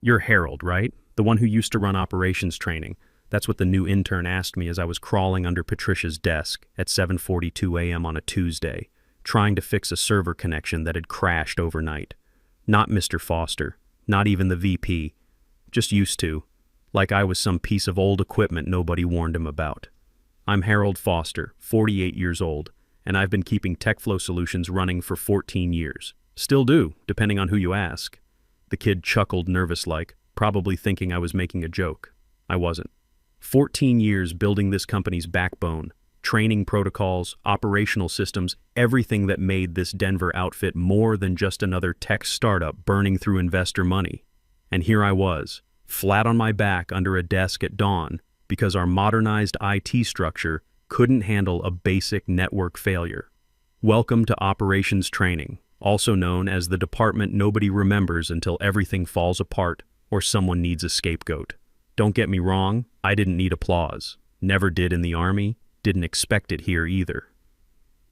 You're Harold, right? The one who used to run operations training. That's what the new intern asked me as I was crawling under Patricia's desk at 7:42 a.m. on a Tuesday, trying to fix a server connection that had crashed overnight. Not Mr. Foster, not even the VP. Just used to, like I was some piece of old equipment nobody warned him about. I'm Harold Foster, 48 years old, and I've been keeping TechFlow Solutions running for 14 years. Still do, depending on who you ask. The kid chuckled nervous-like, probably thinking I was making a joke. I wasn't. 14 years building this company's backbone, training protocols, operational systems, everything that made this Denver outfit more than just another tech startup burning through investor money. And here I was, flat on my back under a desk at dawn, because our modernized IT structure couldn't handle a basic network failure. Welcome to operations training, also known as the department nobody remembers until everything falls apart or someone needs a scapegoat. Don't get me wrong, I didn't need applause. Never did in the Army, didn't expect it here either.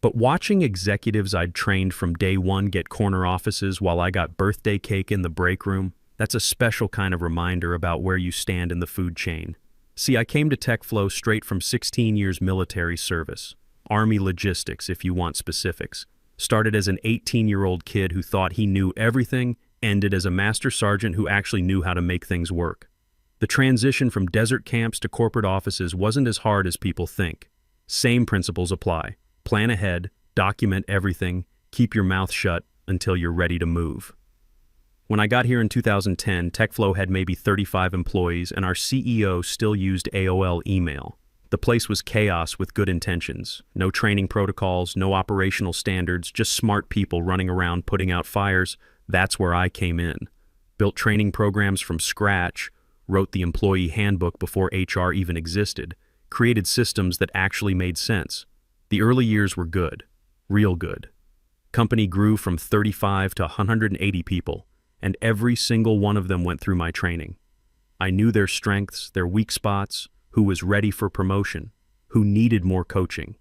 But watching executives I'd trained from day one get corner offices while I got birthday cake in the break room, that's a special kind of reminder about where you stand in the food chain. See, I came to TechFlow straight from 16 years military service. Army logistics, if you want specifics. Started as an 18-year-old kid who thought he knew everything, ended as a master sergeant who actually knew how to make things work. The transition from desert camps to corporate offices wasn't as hard as people think. Same principles apply. Plan ahead, document everything, keep your mouth shut until you're ready to move. When I got here in 2010, TechFlow had maybe 35 employees and our CEO still used AOL email. The place was chaos with good intentions. No training protocols, no operational standards, just smart people running around putting out fires. That's where I came in. Built training programs from scratch, wrote the employee handbook before HR even existed, created systems that actually made sense. The early years were good, real good. Company grew from 35 to 180 people, and every single one of them went through my training. I knew their strengths, their weak spots, who was ready for promotion, who needed more coaching.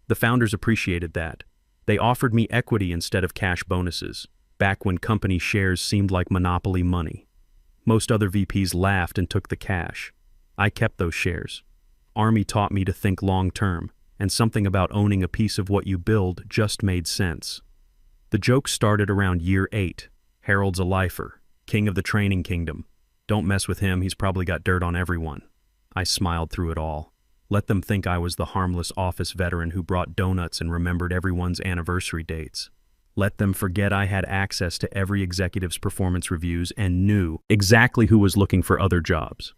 The founders appreciated that. They offered me equity instead of cash bonuses, back when company shares seemed like monopoly money. Most other VPs laughed and took the cash. I kept those shares. Army taught me to think long-term, and something about owning a piece of what you build just made sense. The joke started around year 8. Harold's a lifer, king of the training kingdom. Don't mess with him, he's probably got dirt on everyone. I smiled through it all. Let them think I was the harmless office veteran who brought donuts and remembered everyone's anniversary dates. Let them forget I had access to every executive's performance reviews and knew exactly who was looking for other jobs.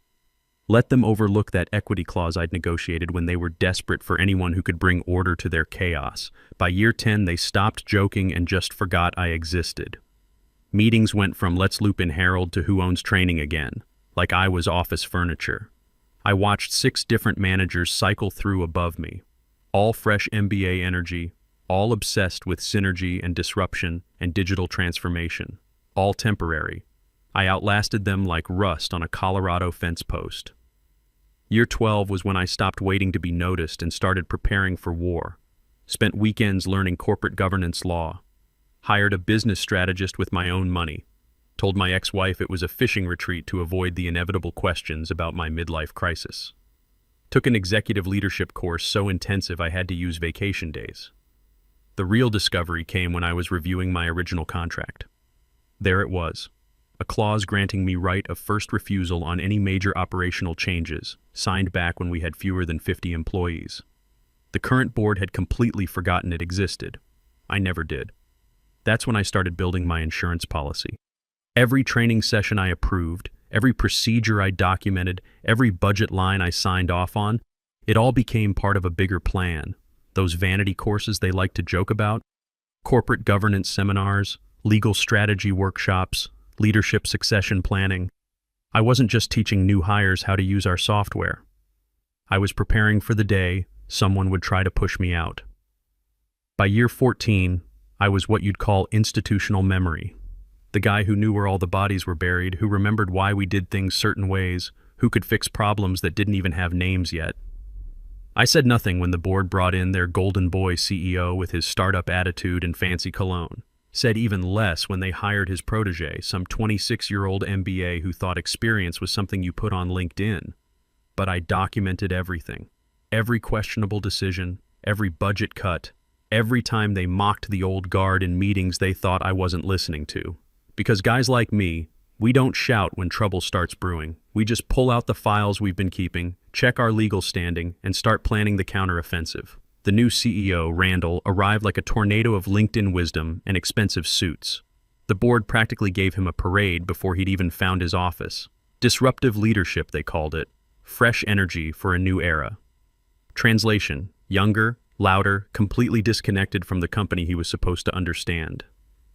Let them overlook that equity clause I'd negotiated when they were desperate for anyone who could bring order to their chaos. By year 10, they stopped joking and just forgot I existed. Meetings went from let's loop in Harold to who owns training again, like I was office furniture. I watched 6 different managers cycle through above me, all fresh MBA energy, all obsessed with synergy and disruption and digital transformation, all temporary. I outlasted them like rust on a Colorado fence post. Year 12 was when I stopped waiting to be noticed and started preparing for war. Spent weekends learning corporate governance law. Hired a business strategist with my own money. Told my ex-wife it was a fishing retreat to avoid the inevitable questions about my midlife crisis. Took an executive leadership course so intensive I had to use vacation days. The real discovery came when I was reviewing my original contract. There it was, a clause granting me right of first refusal on any major operational changes, signed back when we had fewer than 50 employees. The current board had completely forgotten it existed. I never did. That's when I started building my insurance policy. Every training session I approved, every procedure I documented, every budget line I signed off on, it all became part of a bigger plan. Those vanity courses they like to joke about, corporate governance seminars, legal strategy workshops, leadership succession planning. I wasn't just teaching new hires how to use our software. I was preparing for the day someone would try to push me out. By year 14, I was what you'd call institutional memory. The guy who knew where all the bodies were buried, who remembered why we did things certain ways, who could fix problems that didn't even have names yet. I said nothing when the board brought in their golden boy CEO with his startup attitude and fancy cologne. said even less when they hired his protege, some 26-year-old MBA who thought experience was something you put on LinkedIn. But I documented everything. Every questionable decision, every budget cut, every time they mocked the old guard in meetings they thought I wasn't listening to. Because guys like me, we don't shout when trouble starts brewing. We just pull out the files we've been keeping, check our legal standing, and start planning the counteroffensive. The new CEO, Randall, arrived like a tornado of LinkedIn wisdom and expensive suits. The board practically gave him a parade before he'd even found his office. Disruptive leadership, they called it. Fresh energy for a new era. Translation: younger, louder, completely disconnected from the company he was supposed to understand.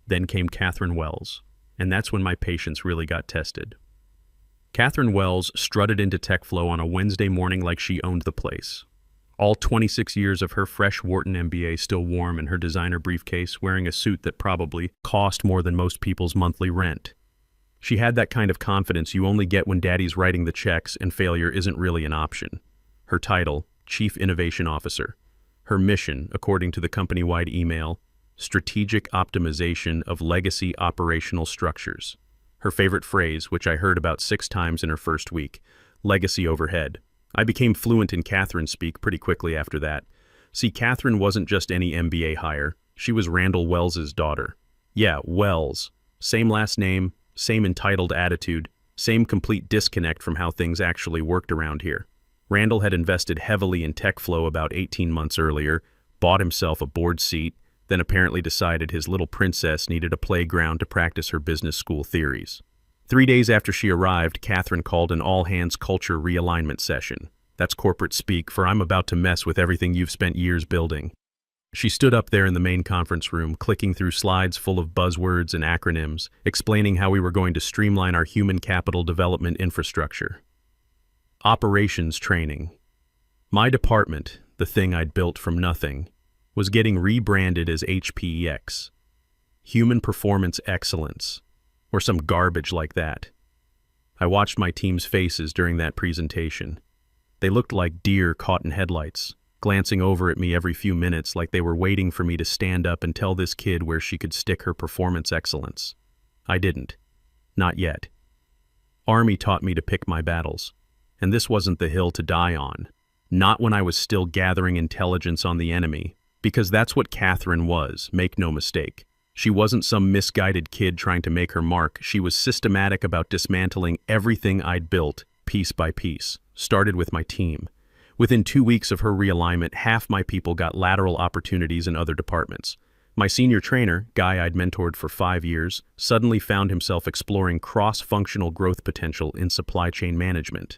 Then came Catherine Wells, and that's when my patience really got tested. Catherine Wells strutted into TechFlow on a Wednesday morning like she owned the place. All 26 years of her fresh Wharton MBA still warm in her designer briefcase, wearing a suit that probably cost more than most people's monthly rent. She had that kind of confidence you only get when daddy's writing the checks and failure isn't really an option. Her title, Chief Innovation Officer. Her mission, according to the company-wide email, Strategic Optimization of Legacy Operational Structures. Her favorite phrase, which I heard about 6 times in her first week, legacy overhead. I became fluent in Catherine speak pretty quickly after that. See, Catherine wasn't just any MBA hire. She was Randall Wells's daughter. Yeah, Wells. Same last name, same entitled attitude, same complete disconnect from how things actually worked around here. Randall had invested heavily in TechFlow about 18 months earlier, bought himself a board seat, then apparently decided his little princess needed a playground to practice her business school theories. 3 days after she arrived, Catherine called an all-hands culture realignment session. That's corporate speak for I'm about to mess with everything you've spent years building. She stood up there in the main conference room, clicking through slides full of buzzwords and acronyms, explaining how we were going to streamline our human capital development infrastructure. Operations training. My department, the thing I'd built from nothing, was getting rebranded as HPEX. Human Performance Excellence. Or some garbage like that. I watched my team's faces during that presentation. They looked like deer caught in headlights, glancing over at me every few minutes like they were waiting for me to stand up and tell this kid where she could stick her performance excellence. I didn't. Not yet. Army taught me to pick my battles, and this wasn't the hill to die on. Not when I was still gathering intelligence on the enemy, because that's what Catherine was, make no mistake. She wasn't some misguided kid trying to make her mark. She was systematic about dismantling everything I'd built, piece by piece. Started with my team. Within 2 weeks of her realignment, half my people got lateral opportunities in other departments. My senior trainer, guy I'd mentored for 5 years, suddenly found himself exploring cross-functional growth potential in supply chain management.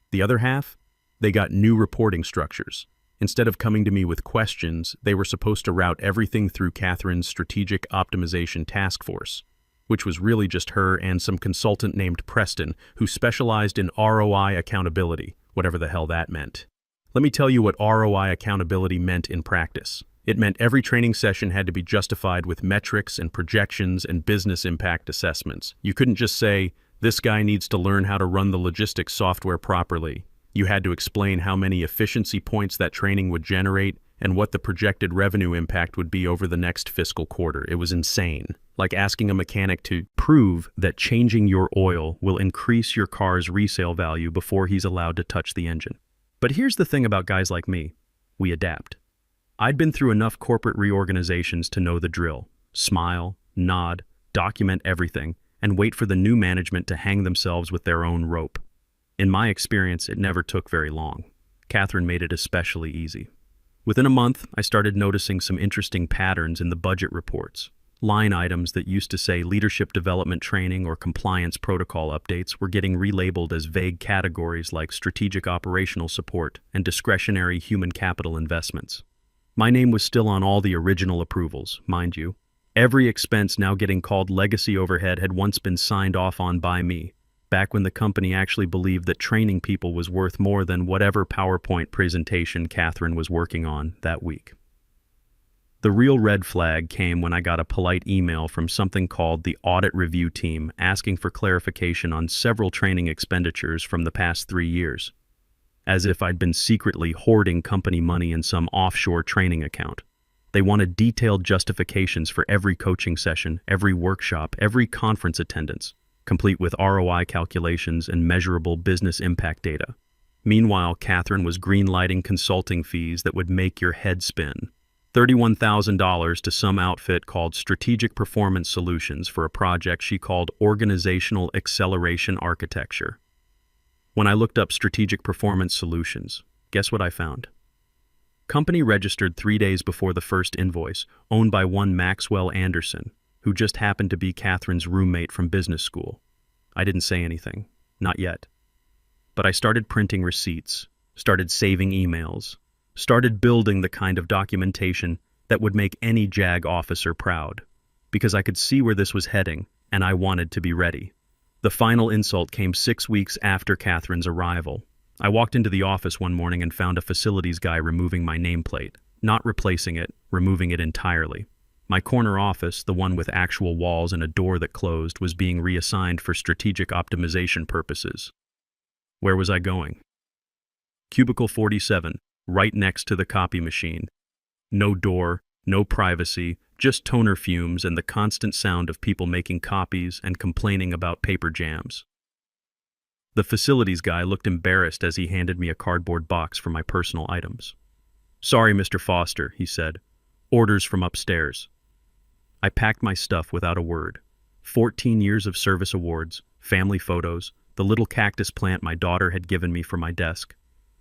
The other half? They got new reporting structures. Instead of coming to me with questions, they were supposed to route everything through Catherine's Strategic Optimization Task Force, which was really just her and some consultant named Preston who specialized in ROI accountability, whatever the hell that meant. Let me tell you what ROI accountability meant in practice. It meant every training session had to be justified with metrics and projections and business impact assessments. You couldn't just say, this guy needs to learn how to run the logistics software properly. You had to explain how many efficiency points that training would generate and what the projected revenue impact would be over the next fiscal quarter. It was insane. Like asking a mechanic to prove that changing your oil will increase your car's resale value before he's allowed to touch the engine. But here's the thing about guys like me. We adapt. I'd been through enough corporate reorganizations to know the drill. Smile, nod, document everything, and wait for the new management to hang themselves with their own rope. In my experience, it never took very long. Catherine made it especially easy. Within a month, I started noticing some interesting patterns in the budget reports. Line items that used to say leadership development training or compliance protocol updates were getting relabeled as vague categories like strategic operational support and discretionary human capital investments. My name was still on all the original approvals, mind you. Every expense now getting called legacy overhead had once been signed off on by me, back when the company actually believed that training people was worth more than whatever PowerPoint presentation Catherine was working on that week. The real red flag came when I got a polite email from something called the Audit Review Team asking for clarification on several training expenditures from the past 3 years, as if I'd been secretly hoarding company money in some offshore training account. They wanted detailed justifications for every coaching session, every workshop, every conference attendance, complete with ROI calculations and measurable business impact data. Meanwhile, Catherine was greenlighting consulting fees that would make your head spin. $31,000 to some outfit called Strategic Performance Solutions for a project she called Organizational Acceleration Architecture. When I looked up Strategic Performance Solutions, guess what I found? Company registered 3 days before the first invoice, owned by one Maxwell Anderson, who just happened to be Catherine's roommate from business school. I didn't say anything, not yet. But I started printing receipts, started saving emails, started building the kind of documentation that would make any JAG officer proud, because I could see where this was heading, and I wanted to be ready. The final insult came 6 weeks after Catherine's arrival. I walked into the office one morning and found a facilities guy removing my nameplate, not replacing it, removing it entirely. My corner office, the one with actual walls and a door that closed, was being reassigned for strategic optimization purposes. Where was I going? Cubicle 47, right next to the copy machine. No door, no privacy, just toner fumes and the constant sound of people making copies and complaining about paper jams. The facilities guy looked embarrassed as he handed me a cardboard box for my personal items. "Sorry, Mr. Foster," he said. "Orders from upstairs." I packed my stuff without a word. 14 years of service awards, family photos, the little cactus plant my daughter had given me for my desk.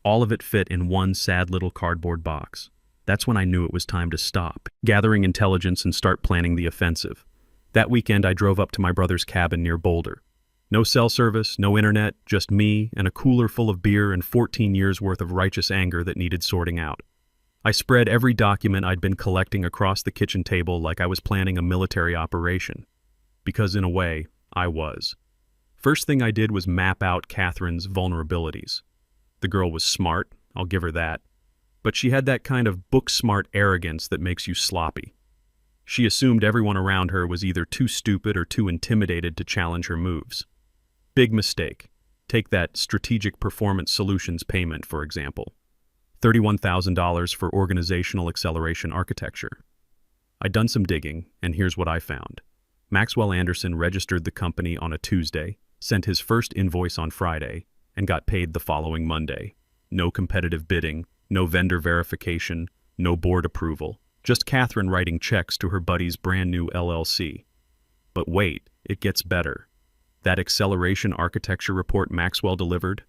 All of it fit in one sad little cardboard box. That's when I knew it was time to stop, gathering intelligence and start planning the offensive. That weekend I drove up to my brother's cabin near Boulder. No cell service, no internet, just me and a cooler full of beer and 14 years worth of righteous anger that needed sorting out. I spread every document I'd been collecting across the kitchen table like I was planning a military operation. Because in a way, I was. First thing I did was map out Catherine's vulnerabilities. The girl was smart, I'll give her that. But she had that kind of book-smart arrogance that makes you sloppy. She assumed everyone around her was either too stupid or too intimidated to challenge her moves. Big mistake. Take that Strategic Performance Solutions payment, for example. $31,000 for Organizational Acceleration Architecture. I'd done some digging, and here's what I found. Maxwell Anderson registered the company on a Tuesday, sent his first invoice on Friday, and got paid the following Monday. No competitive bidding, no vendor verification, no board approval, just Catherine writing checks to her buddy's brand new LLC. But wait, it gets better. That acceleration architecture report Maxwell delivered?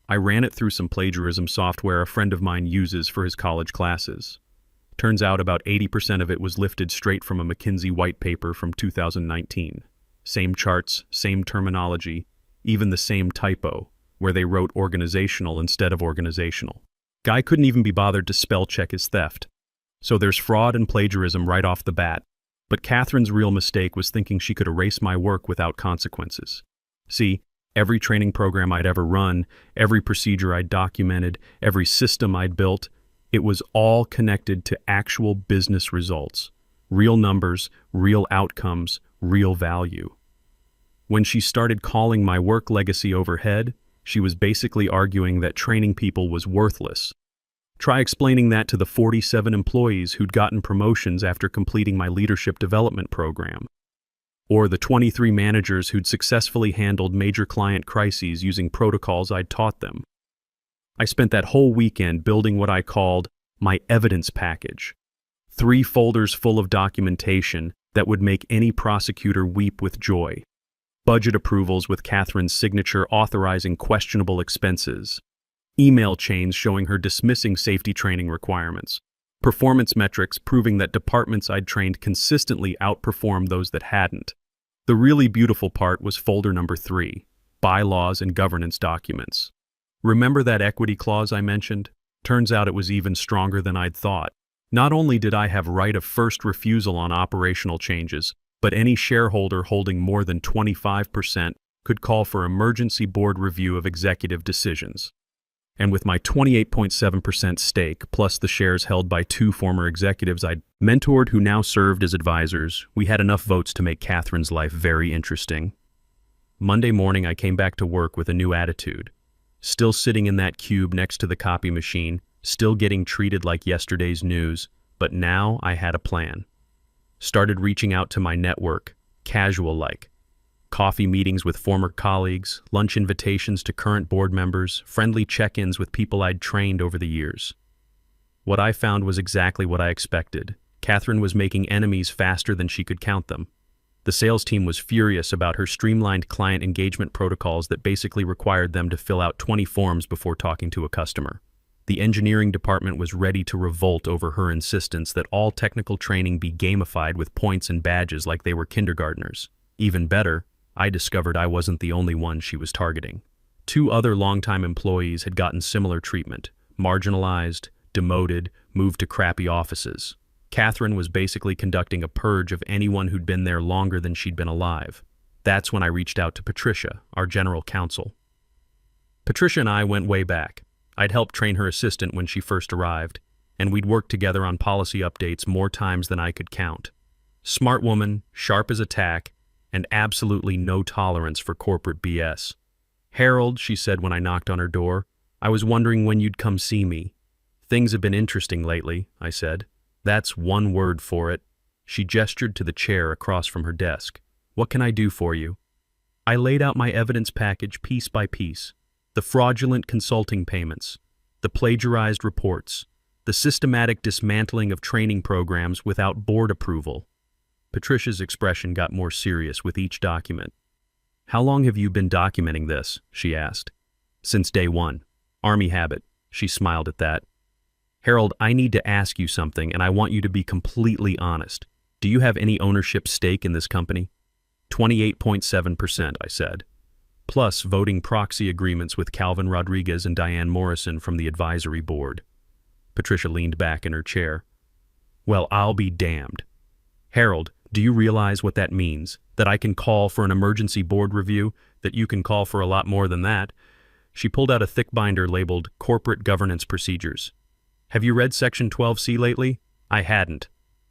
I ran it through some plagiarism software a friend of mine uses for his college classes. Turns out about 80% of it was lifted straight from a McKinsey white paper from 2019. Same charts, same terminology, even the same typo, where they wrote organizational instead of organizational. Guy couldn't even be bothered to spell check his theft. So there's fraud and plagiarism right off the bat. But Catherine's real mistake was thinking she could erase my work without consequences. See, every training program I'd ever run, every procedure I'd documented, every system I'd built, it was all connected to actual business results. Real numbers, real outcomes, real value. When she started calling my work legacy overhead, she was basically arguing that training people was worthless. Try explaining that to the 47 employees who'd gotten promotions after completing my leadership development program. Or the 23 managers who'd successfully handled major client crises using protocols I'd taught them. I spent that whole weekend building what I called my evidence package. 3 folders full of documentation that would make any prosecutor weep with joy. Budget approvals with Catherine's signature authorizing questionable expenses. Email chains showing her dismissing safety training requirements. Performance metrics proving that departments I'd trained consistently outperformed those that hadn't. The really beautiful part was folder number 3, bylaws and governance documents. Remember that equity clause I mentioned? Turns out it was even stronger than I'd thought. Not only did I have right of first refusal on operational changes, but any shareholder holding more than 25% could call for emergency board review of executive decisions. And with my 28.7% stake, plus the shares held by 2 former executives I'd mentored who now served as advisors, we had enough votes to make Catherine's life very interesting. Monday morning, I came back to work with a new attitude. Still sitting in that cube next to the copy machine, still getting treated like yesterday's news, But now I had a plan. Started reaching out to my network, casual-like. Coffee meetings with former colleagues, lunch invitations to current board members, friendly check-ins with people I'd trained over the years. What I found was exactly what I expected. Catherine was making enemies faster than she could count them. The sales team was furious about her streamlined client engagement protocols that basically required them to fill out 20 forms before talking to a customer. The engineering department was ready to revolt over her insistence that all technical training be gamified with points and badges like they were kindergartners. Even better, I discovered I wasn't the only one she was targeting. 2 other longtime employees had gotten similar treatment, marginalized, demoted, moved to crappy offices. Catherine was basically conducting a purge of anyone who'd been there longer than she'd been alive. That's when I reached out to Patricia, our general counsel. Patricia and I went way back. I'd helped train her assistant when she first arrived, and we'd worked together on policy updates more times than I could count. Smart woman, sharp as a tack, and absolutely no tolerance for corporate BS. "Harold," she said when I knocked on her door, "I was wondering when you'd come see me." "Things have been interesting lately," I said. "That's one word for it." She gestured to the chair across from her desk. "What can I do for you?" I laid out my evidence package piece by piece. The fraudulent consulting payments, the plagiarized reports, the systematic dismantling of training programs without board approval. Patricia's expression got more serious with each document. "How long have you been documenting this?" she asked. "Since day one. Army habit." She smiled at that. "Harold, I need to ask you something, and I want you to be completely honest. Do you have any ownership stake in this company?" 28.7%, I said. "Plus voting proxy agreements with Calvin Rodriguez and Diane Morrison from the advisory board." Patricia leaned back in her chair. "Well, I'll be damned. Harold, do you realize what that means? That I can call for an emergency board review? That you can call for a lot more than that?" She pulled out a thick binder labeled Corporate Governance Procedures. "Have you read Section 12C lately?" I hadn't,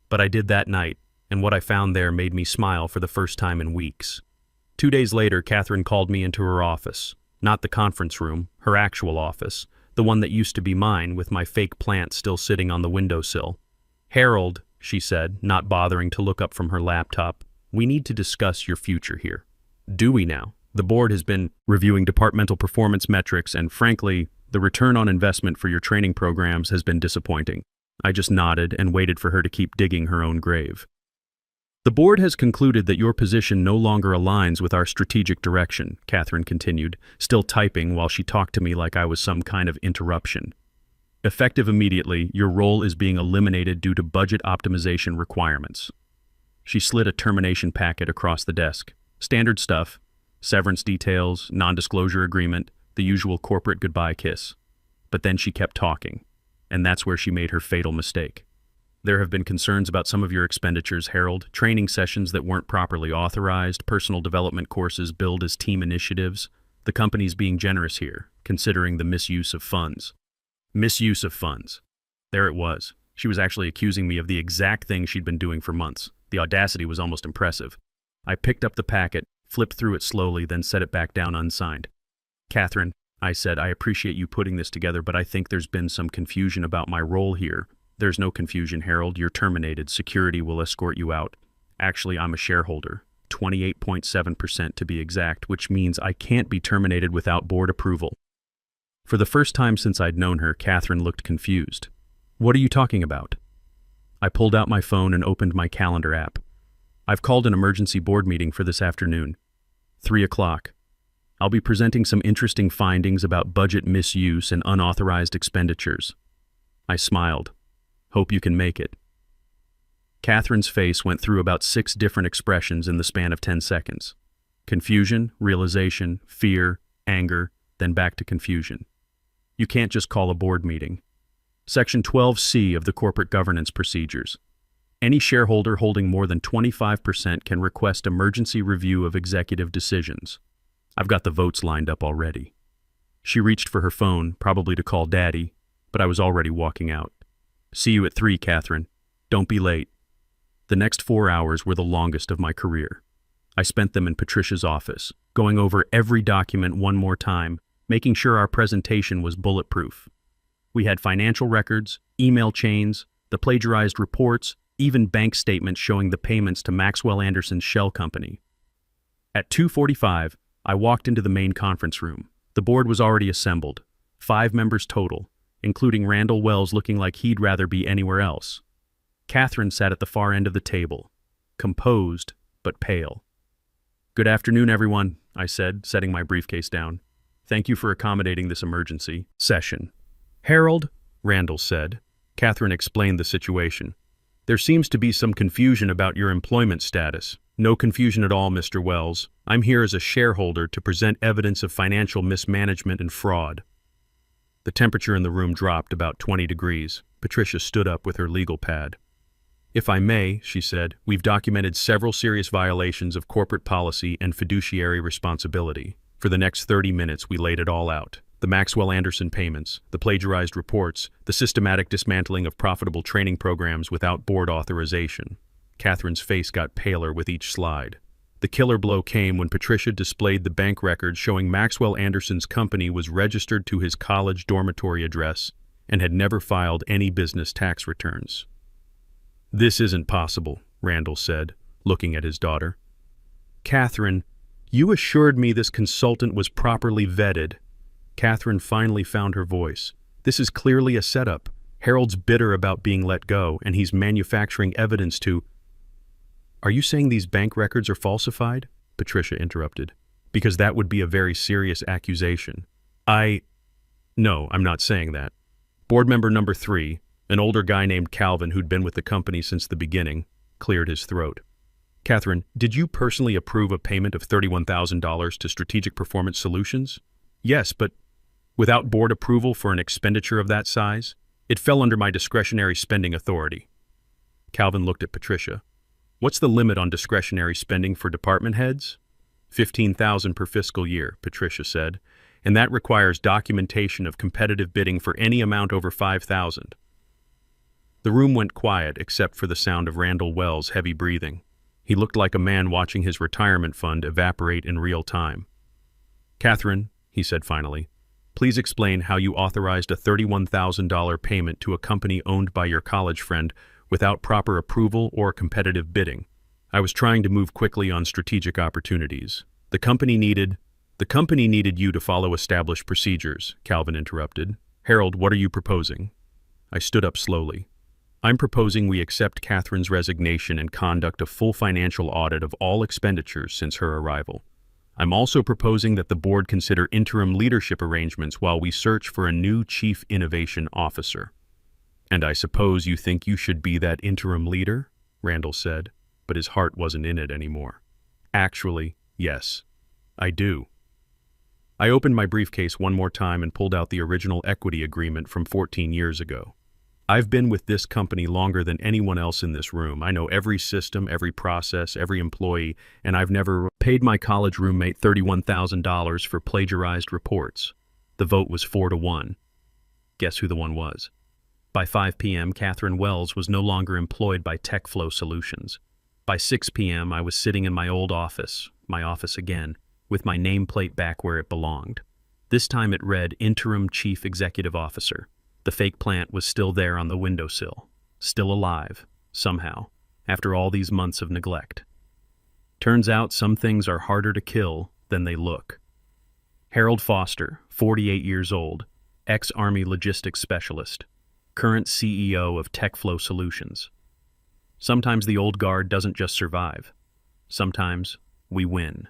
but I did that night, and what I found there made me smile for the first time in weeks. 2 days later, Catherine called me into her office. Not the conference room, her actual office, the one that used to be mine with my fake plant still sitting on the windowsill. "Harold," she said, not bothering to look up from her laptop, "we need to discuss your future here." "Do we now?" The board has been reviewing departmental performance metrics, and frankly, the return on investment for your training programs has been disappointing. I just nodded and waited for her to keep digging her own grave. "The board has concluded that your position no longer aligns with our strategic direction," Catherine continued, still typing while she talked to me like I was some kind of interruption. "Effective immediately, your role is being eliminated due to budget optimization requirements." She slid a termination packet across the desk. Standard stuff: severance details, non-disclosure agreement, the usual corporate goodbye kiss. But then she kept talking, and that's where she made her fatal mistake. "There have been concerns about some of your expenditures, Harold. Training sessions that weren't properly authorized, personal development courses billed as team initiatives. The company's being generous here, considering the misuse of funds." Misuse of funds. There it was. She was actually accusing me of the exact thing she'd been doing for months. The audacity was almost impressive. I picked up the packet, flipped through it slowly, then set it back down unsigned. "Catherine," I said, "I appreciate you putting this together, but I think there's been some confusion about my role here." "There's no confusion, Harold. You're terminated. Security will escort you out." "Actually, I'm a shareholder. 28.7% to be exact, which means I can't be terminated without board approval." For the first time since I'd known her, Catherine looked confused. "What are you talking about?" I pulled out my phone and opened my calendar app. "I've called an emergency board meeting for this afternoon. 3 o'clock. I'll be presenting some interesting findings about budget misuse and unauthorized expenditures." I smiled. "Hope you can make it." Catherine's face went through about 6 different expressions in the span of 10 seconds. Confusion, realization, fear, anger, then back to confusion. "You can't just call a board meeting. Section 12C of the Corporate Governance Procedures. Any shareholder holding more than 25% can request emergency review of executive decisions. I've got the votes lined up already." She reached for her phone, probably to call Daddy, but I was already walking out. "See you at 3, Catherine. Don't be late." The next 4 hours were the longest of my career. I spent them in Patricia's office, going over every document one more time, making sure our presentation was bulletproof. We had financial records, email chains, The plagiarized reports, even bank statements showing the payments to Maxwell Anderson's shell company. At 2:45, I walked into the main conference room. The board was already assembled, 5 members total, including Randall Wells looking like he'd rather be anywhere else. Catherine sat at the far end of the table, composed but pale. "Good afternoon, everyone," I said, setting my briefcase down. "Thank you for accommodating this emergency session." "Harold," Randall said. Catherine explained the situation. "There seems to be some confusion about your employment status." "No confusion at all, Mr. Wells. I'm here as a shareholder to present evidence of financial mismanagement and fraud." The temperature in the room dropped about 20 degrees. Patricia stood up with her legal pad. "If I may," she said, "we've documented several serious violations of corporate policy and fiduciary responsibility. For the next 30 minutes, we laid it all out. The Maxwell Anderson payments, the plagiarized reports, the systematic dismantling of profitable training programs without board authorization." Catherine's face got paler with each slide. The killer blow came when Patricia displayed the bank records showing Maxwell Anderson's company was registered to his college dormitory address and had never filed any business tax returns. "This isn't possible," Randall said, looking at his daughter. "Catherine, you assured me this consultant was properly vetted." Catherine finally found her voice. "This is clearly a setup. Harold's bitter about being let go, and he's manufacturing evidence to—" "Are you saying these bank records are falsified?" Patricia interrupted. "Because that would be a very serious accusation." No, I'm not saying that. Board member number 3, an older guy named Calvin who'd been with the company since the beginning, cleared his throat. "Catherine, did you personally approve a payment of $31,000 to Strategic Performance Solutions?" "Yes, but without board approval for an expenditure of that size, it fell under my discretionary spending authority." Calvin looked at Patricia. "What's the limit on discretionary spending for department heads?" $15,000 per fiscal year, Patricia said, "and that requires documentation of competitive bidding for any amount over $5,000. The room went quiet except for the sound of Randall Wells' heavy breathing. He looked like a man watching his retirement fund evaporate in real time. "Catherine," he said finally, "please explain how you authorized a $31,000 payment to a company owned by your college friend without proper approval or competitive bidding." "I was trying to move quickly on strategic opportunities. The company needed you to follow established procedures," Calvin interrupted. "Harold, what are you proposing?" I stood up slowly. "I'm proposing we accept Catherine's resignation and conduct a full financial audit of all expenditures since her arrival. I'm also proposing that the board consider interim leadership arrangements while we search for a new chief innovation officer." "And I suppose you think you should be that interim leader?" Randall said, but his heart wasn't in it anymore. "Actually, yes, I do." I opened my briefcase one more time and pulled out the original equity agreement from 14 years ago. "I've been with this company longer than anyone else in this room. I know every system, every process, every employee, and I've never paid my college roommate $31,000 for plagiarized reports." The vote was 4-1. Guess who the one was? By 5 p.m., Catherine Wells was no longer employed by TechFlow Solutions. By 6 p.m., I was sitting in my old office, my office again, with my nameplate back where it belonged. This time it read Interim Chief Executive Officer. The fake plant was still there on the windowsill, still alive, somehow, after all these months of neglect. Turns out some things are harder to kill than they look. Harold Foster, 48 years old, ex-Army logistics specialist, current CEO of TechFlow Solutions. Sometimes the old guard doesn't just survive. Sometimes we win.